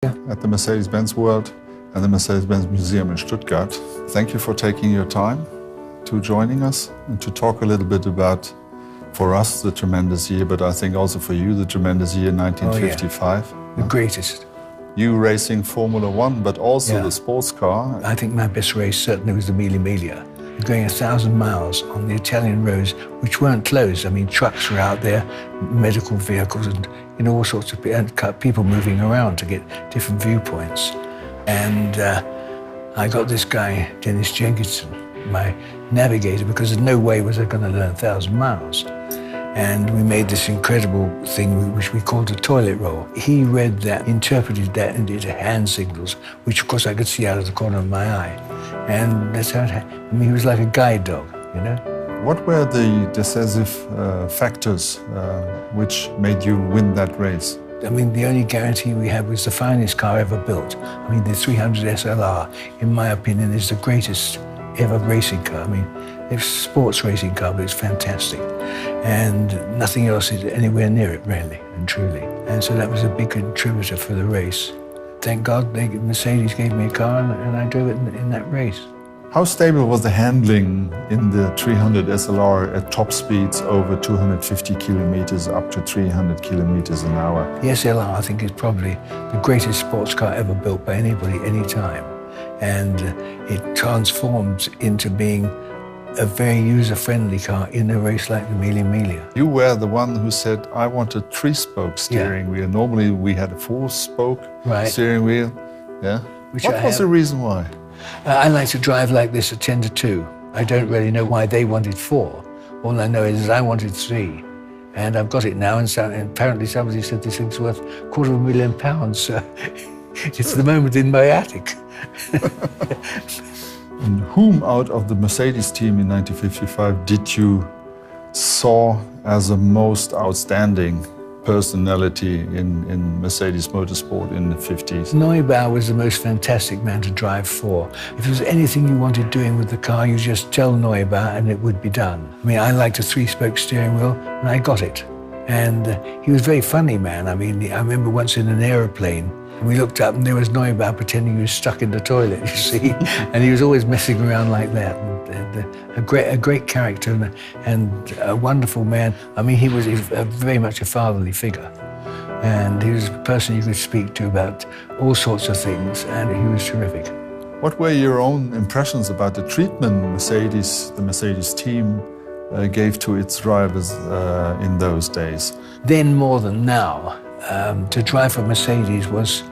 At the Mercedes-Benz World and the Mercedes-Benz Museum in Stuttgart. Thank you for taking your time to joining us and to talk a little bit about, for us, the tremendous year, but I think also for you, the tremendous year 1955. Oh, yeah. The greatest. You racing Formula One, but also the sports car. I think my best race certainly was the Mille. Going 1,000 miles on the Italian roads, which weren't closed. I mean, trucks were out there, medical vehicles, and all sorts of people moving around to get different viewpoints. And I got this guy, Dennis Jenkinson, my navigator, because there's no way was I going to learn 1,000 miles. And we made this incredible thing which we called a toilet roll. He read that, interpreted that into hand signals, which of course I could see out of the corner of my eye. And that's how it happened. I mean, he was like a guide dog, you know? What were the decisive factors which made you win that race? I mean, the only guarantee we had was the finest car ever built. I mean, the 300 SLR, in my opinion, is the greatest ever racing car. I mean, it's a sports racing car, but it's fantastic. And nothing else is anywhere near it, really and truly. And so that was a big contributor for the race. Thank God Mercedes gave me a car and I drove it in that race. How stable was the handling in the 300 SLR at top speeds over 250 kilometers up to 300 kilometers an hour? The SLR, I think, is probably the greatest sports car ever built by anybody, any time. And it transformed into being a very user-friendly car in a race like the Mille. You were the one who said, I want a 3-spoke steering wheel. Normally we had a 4-spoke steering wheel. Yeah. What was the reason why? I like to drive like this at 10 to 2. I don't really know why they wanted 4. All I know is I wanted 3. And I've got it now, and apparently somebody said this thing's worth £250,000, so it's the moment in my attic. And whom out of the Mercedes team in 1955 did you saw as a most outstanding personality in Mercedes motorsport in the 50s? Neubauer was the most fantastic man to drive for. If there was anything you wanted doing with the car, you just tell Neubauer and it would be done. I mean, I liked a 3-spoke steering wheel and I got it. And he was a very funny man. I mean, I remember once in an aeroplane, we looked up and there was Neubauer pretending he was stuck in the toilet, you see. And he was always messing around like that. And a great character and a wonderful man. I mean, he was very much a fatherly figure. And he was a person you could speak to about all sorts of things, and he was terrific. What were your own impressions about the treatment the Mercedes team gave to its drivers in those days? Then more than now, to drive for Mercedes was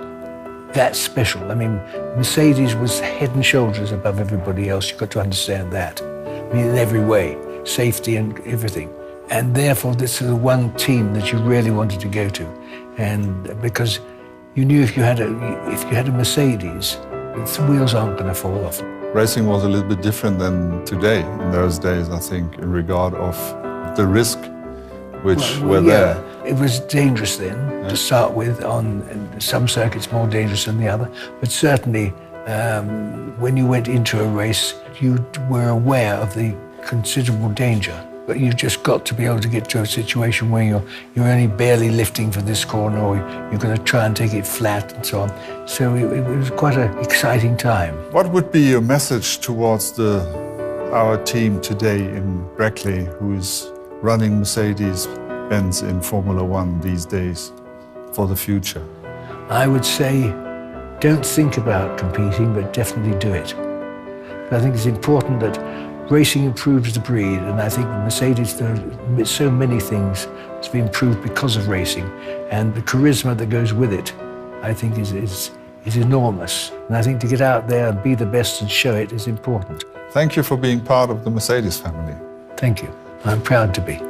that special. I mean, Mercedes was head and shoulders above everybody else. You've got to understand that. I mean, in every way, safety and everything. And therefore, this is the one team that you really wanted to go to. And because you knew if you had a Mercedes, the wheels aren't going to fall off. Racing was a little bit different than today in those days, I think, in regard of the risk which were there. It was dangerous then to start with, on some circuits more dangerous than the other, but certainly when you went into a race, you were aware of the considerable danger. But you've just got to be able to get to a situation where you're only barely lifting for this corner, or you're going to try and take it flat and so on. So it was quite an exciting time. What would be your message towards our team today in Brackley, who is running Mercedes-Benz in Formula One these days for the future? I would say, don't think about competing, but definitely do it. I think it's important that racing improves the breed, and I think Mercedes does so many things that's been improved because of racing, and the charisma that goes with it, I think is enormous. And I think to get out there and be the best and show it is important. Thank you for being part of the Mercedes family. Thank you. I'm proud to be.